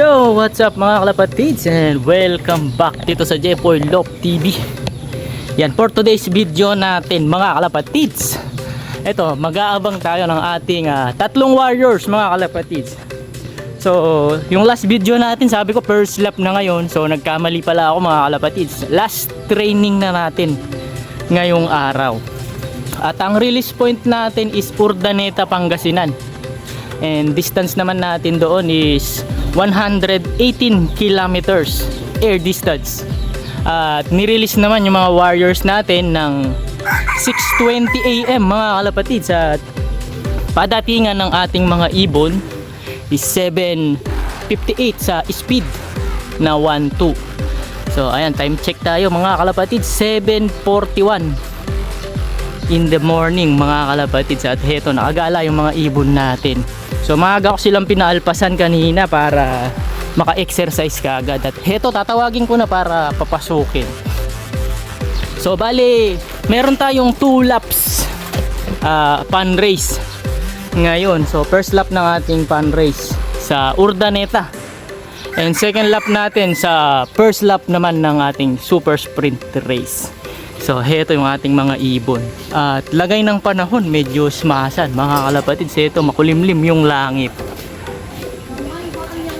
Yo! What's up mga kalapatids and welcome back dito sa Jepoy Lop TV. Yan, for today's video natin mga kalapatids, ito, mag-aabang tayo ng ating tatlong warriors mga kalapatids. So, yung last video natin, sabi ko first lap na ngayon. So, nagkamali pala ako mga kalapatids. Last training na natin ngayong araw. At ang release point natin is Urdaneta, Pangasinan. And distance naman natin doon is 118 kilometers air distance. At nirelease naman yung mga warriors natin ng 6:20 AM mga kalapatids. At padatingan ng ating mga ibon is 7:58 sa speed na 1-2. So ayan, time check tayo mga kalapatids, 7:41 in the morning mga kalapatids. At heto, nakagala yung mga ibon natin. So maaga ko silang pinaalpasan kanina para maka-exercise ka agad. At heto, tatawagin ko na para papasukin. So bali, meron tayong 2 laps pan race ngayon. So first lap ng ating pan race sa Urdaneta, and second lap natin sa first lap naman ng ating super sprint race. So heto yung ating mga ibon. At lagay ng panahon, medyo smasan mga kalapatids. Heto, makulimlim yung langit.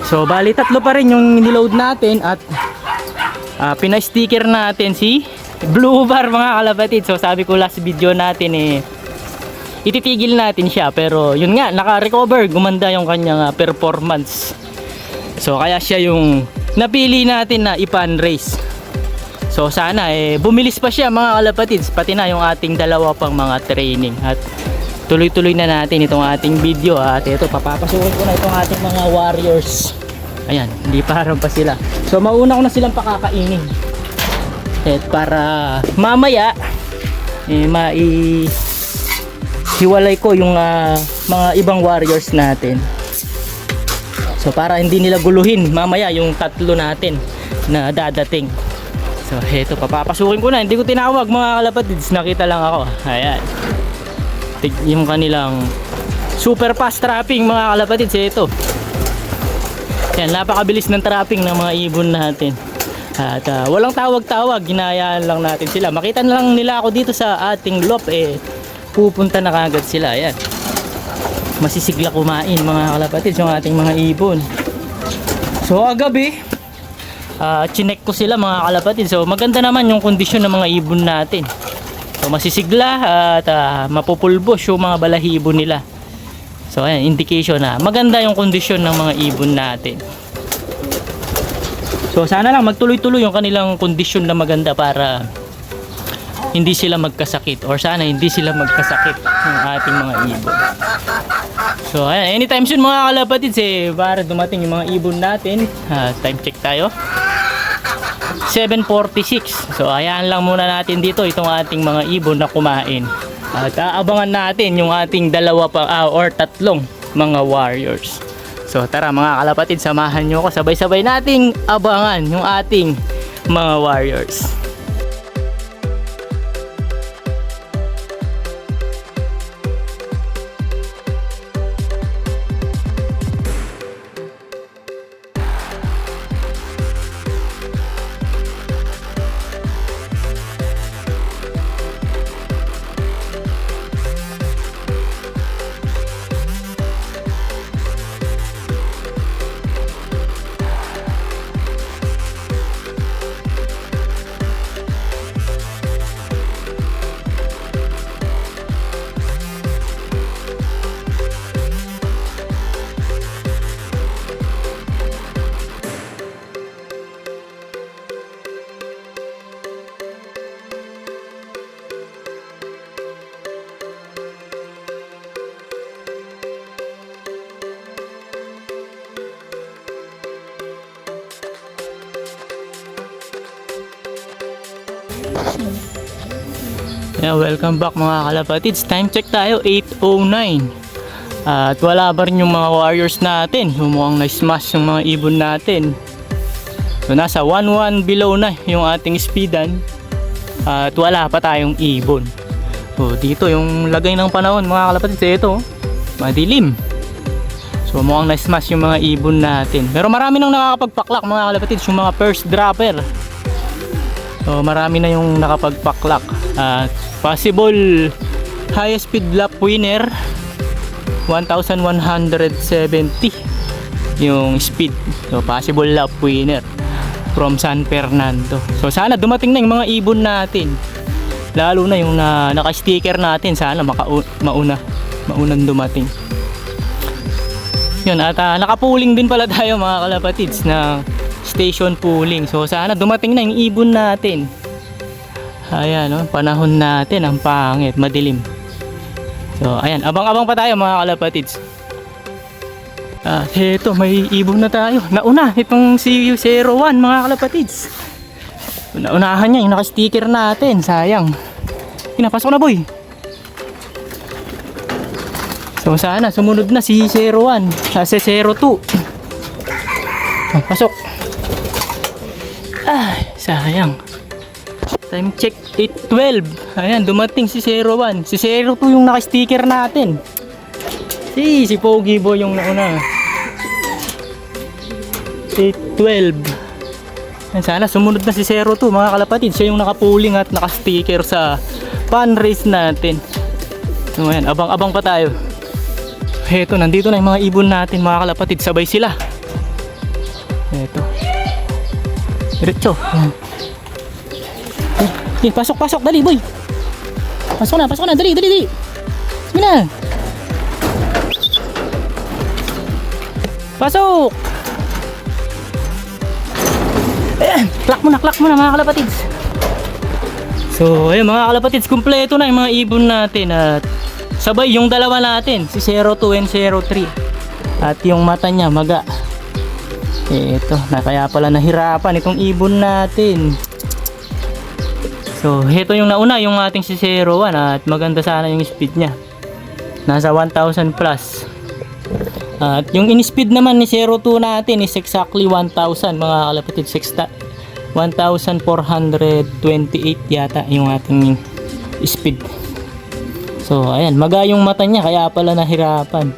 So bali, tatlo pa rin yung niload natin. At pina-sticker natin si Blue Bar mga kalapatids. So sabi ko last video natin ititigil natin siya, pero yun nga, naka-recover, gumanda yung kanyang performance. So kaya siya yung napili natin na ipan race. So sana bumilis pa siya mga kalapatids, pati na yung ating dalawa pang mga training. At tuloy-tuloy na natin itong ating video. At ito, papapasukin ko na itong ating mga warriors. Ayan, hindi parang pa sila. So mauna ko na silang pakakainin. At para mamaya hiwalay ko yung mga ibang warriors natin. So para hindi nila guluhin mamaya yung tatlo natin na dadating. So heto, papapasukin ko na. Hindi ko tinawag mga kalapatids, nakita lang ako. Ayan, yung kanilang super fast trapping mga kalapatids. Heto, yan, napakabilis ng trapping ng mga ibon natin. At walang tawag-tawag, ginayaan lang natin sila. Makita na lang nila ako dito sa ating lop, pupunta na kagad sila. Ayan, masisigla kumain mga kalapatids yung ating mga ibon. So agabi, chinek ko sila mga kalapatids. So maganda naman yung kondisyon ng mga ibon natin. So masisigla at mapupulbos yung mga balahibo nila. So ayan, indication na maganda yung kondisyon ng mga ibon natin. So sana lang magtuloy-tuloy yung kanilang kondisyon na maganda para hindi sila magkasakit, or sana hindi sila magkasakit ng ating mga ibon. So ayan, anytime soon mga kalapatids para dumating yung mga ibon natin. Time check tayo, 7:46. So ayan lang muna natin dito itong ating mga ibon na kumain. At aabangan natin yung ating dalawa pa or tatlong mga warriors. So tara mga kalapatid, samahan nyo ako, sabay-sabay nating abangan yung ating mga warriors. Yeah, welcome back mga kalapatids. Time check tayo, 8:09. At wala pa rin yung mga warriors natin. Yung mukhang na-smash yung mga ibon natin. So nasa 1-1 below na yung ating speedan. At wala pa tayong ibon. So dito yung lagay ng panahon mga kalapatids, ito madilim. So So mukhang na-smash yung mga ibon natin. Pero marami nang nakakapagpaklak mga kalapatids, yung mga first dropper. So marami na yung nakapagpaklak. Possible highest speed lap winner 1170 yung speed. So possible lap winner from San Fernando. So sana dumating na yung mga ibon natin. Lalo na yung naka-sticker natin, sana maunang dumating. Yun, at naka-pooling din pala tayo mga kalapatids na station pooling. So sana dumating na yung ibon natin. Ayan, no? Panahon natin ang pangit, madilim. So ayan, abang-abang pa tayo mga kalapatids. Heto, may ibon na tayo. Nauna itong si 01 mga kalapatids. Naunahan niya yung naka-sticker natin, sayang. Pinapasok na boy. So sana sumunod na si 01 kasi 02. Pasok. Sayang. Time check 8:12. Ayan, dumating si 01. Si 02 yung naka-sticker natin. Si Pogi Boy yung nauna. 8:12. Sana sumunod na si 02 mga kalapatid. Siya yung nakapuling at naka-sticker sa fan race natin. So ayan, abang-abang pa tayo. Heto, nandito na yung mga ibon natin mga kalapatid. Sabay sila. Heto. Diretso. Pasok, dali boy. Pasok na, dali. Sige na. Pasok. Klak mo na mga kalapatids. So ayun mga kalapatids, kumpleto na yung mga ibon natin. At sabay yung dalawa natin, si 02 and 03. At yung mata niya maga. Ito, kaya pala nahirapan itong ibon natin. So ito yung nauna, yung ating si 01. At maganda sana yung speed niya, nasa 1,000 plus. At yung in-speed naman ni 02 natin is exactly 1,000 mga kalapatid. 1,428 yata yung ating speed. So ayan, maga yung mata niya kaya pala nahirapan.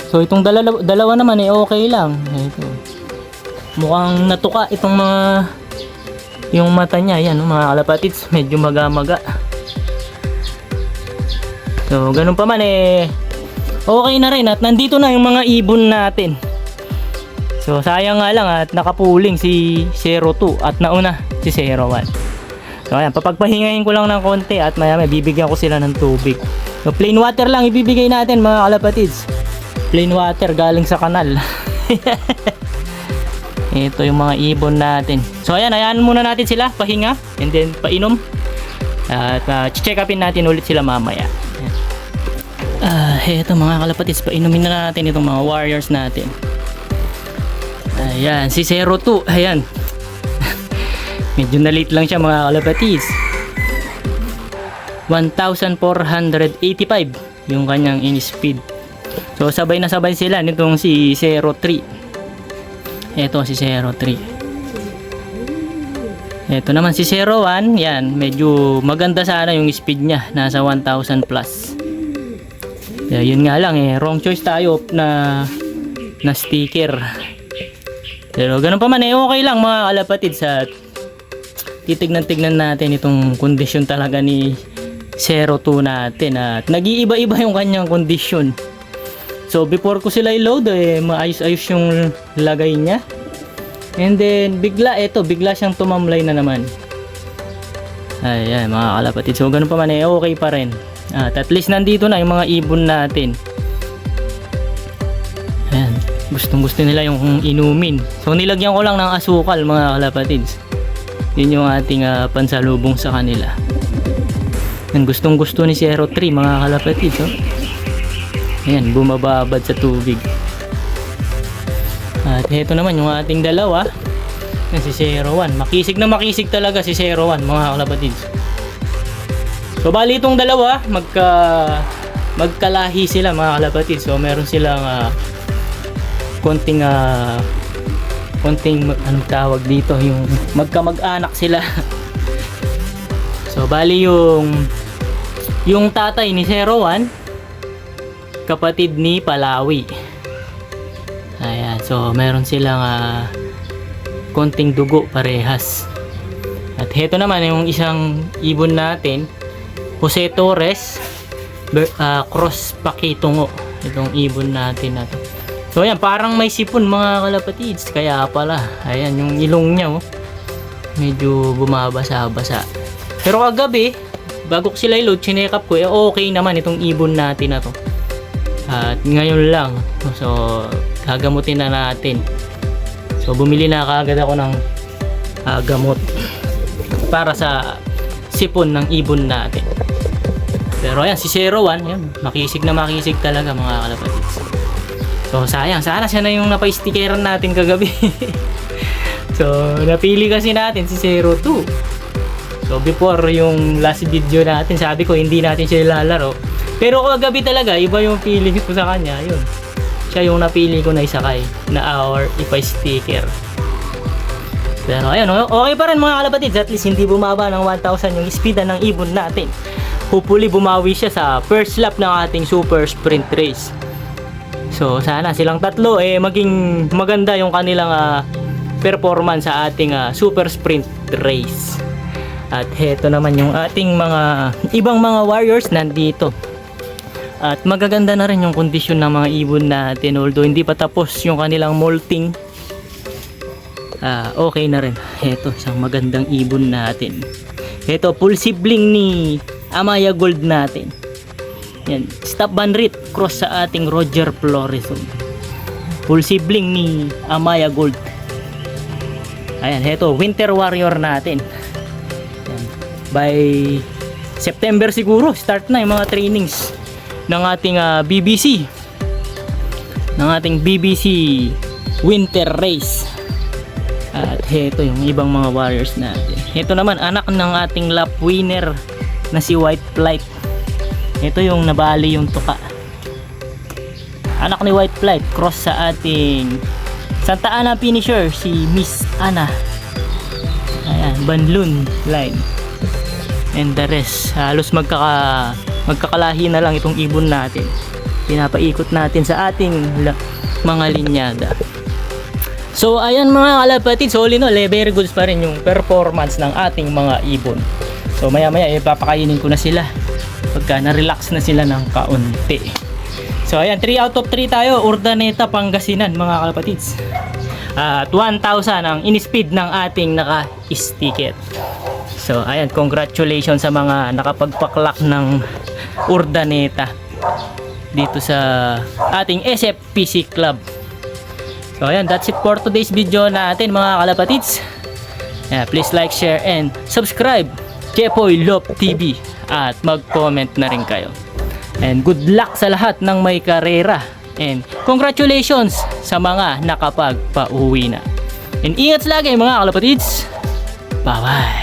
So itong dalawa naman okay lang. Ito. Mukhang natuka itong yung mata niya. Ayan mga kalapatids, medyo maga-maga. So ganun pa man okay na rin at nandito na yung mga ibon natin. So sayang nga lang at nakapuling si 02 at nauna si 01. So ayan, papagpahingahin ko lang ng konti at maya bibigyan ko sila ng tubig. So plain water lang ibibigay natin mga kalapatids. Plain water galing sa kanal. Ito yung mga ibon natin. So ayan, hayaan muna natin sila pahinga and then painom. At check upin natin ulit sila mamaya. Eto mga kalapatids, painumin na natin itong mga warriors natin. Ayan, si 02, ayan. Medyo na late lang siya mga kalapatids. 1,485 yung kanyang in-speed. So sabay na sabay sila nitong si 03. Eto si 03. Eto naman si 01, yan, medyo maganda sana yung speed niya, nasa 1,000 plus. Yun nga lang wrong choice tayo na sticker. Pero ganun pa man okay lang mga kalapatid. Sa titignan natin itong kondisyon talaga ni 02 natin. At nag-iiba-iba yung kanyang kondisyon. So before ko sila i-load maayos-ayos yung lagay niya. And then bigla siyang tumamlay na naman. Ayan mga kalapatid. So ganun pa man okay pa rin. At least nandito na yung mga ibon natin. Ayan, gustong-gusto nila yung inumin. So nilagyan ko lang ng asukal mga kalapatids. Yun yung ating pansalubong sa kanila. Ayan, gustong-gusto ni 03 mga kalapatids. Ayan, bumababad sa tubig. At heto naman yung ating dalawa. Ayan, si 01. Makisig na makisig talaga si 01 mga kalapatids. So bali itong dalawa magkalahi sila mga kalapatid. So meron silang konting anong tawag dito, yung magkamag-anak sila. So bali yung tatay ni 01 kapatid ni Palawi. So meron silang konting dugo parehas. At heto naman yung isang ibon natin, Jose Torres, cross pakitungo. Itong ibon natin na to. So ayan, parang may sipon mga kalapatids. Kaya pala, ayan yung ilong niya oh. Medyo bumabasa-basa. Pero kagabi, bago ko sila i-load, chinek-up ko, okay naman itong ibon natin na to. At ngayon lang, so gagamutin na natin. So bumili na kaagad ako ng gamot para sa sipon ng ibon natin. Pero ayan, si 01, yan, makisig na makisig talaga mga kalapatids. So sayang, sana siya na yung napa-stickeran natin kagabi. So napili kasi natin si 02. So before yung last video natin, sabi ko hindi natin siya ilalaro. Pero kagabi talaga, iba yung feeling ko sa kanya. Yun, siya yung napili ko na isakay na our ipa-sticker. Pero ayun, okay pa rin mga kalapatids. At least hindi bumaba ng 1,000 yung speedan ng ibon natin. Hopefully bumawi siya sa first lap ng ating super sprint race. So sana silang tatlo maging maganda yung kanilang performance sa ating super sprint race. At heto naman yung ating mga ibang mga warriors nandito. At magaganda na rin yung kondisyon ng mga ibon natin, although hindi pa tapos yung kanilang molting. Okay na rin. Heto, isang magandang ibon natin. Heto, full sibling ni Amaya Gold natin. Yan, Stop Banrit cross sa ating Roger Flores. Full sibling ni Amaya Gold. Ayan, heto, Winter Warrior natin. Yan. By September siguro, start na yung mga trainings ng ating BBC. Ng ating BBC Winter Race. At heto yung ibang mga warriors natin. Heto naman, anak ng ating lap winner na si White Flight. Ito yung nabali yung tuka. Anak ni White Flight, cross sa ating Santa Ana finisher, si Miss Ana. Ayan, Banlun line. And the rest, halos magkakalahi na lang itong ibon natin. Pinapaikot natin sa ating mga linyada. So ayan mga kalapatids, all in all, very good pa rin yung performance ng ating mga ibon. So maya maya papakainin ko na sila pagka na-relax na sila ng kaunti. So ayan, 3 out of 3 tayo. Urdaneta, Pangasinan mga kalapatids. At 1,000 ang in-speed ng ating naka-sticker. So ayan, congratulations sa mga nakapagpaklak ng Urdaneta dito sa ating SFPC Club. So ayan, that's it for today's video natin mga kalapatids. Please like, share, and subscribe Jepoy Lop TV at mag-comment na rin kayo. And good luck sa lahat ng may karera. And congratulations sa mga nakapagpa-uwi na. And ingat lagi mga kalapatids. Bye-bye.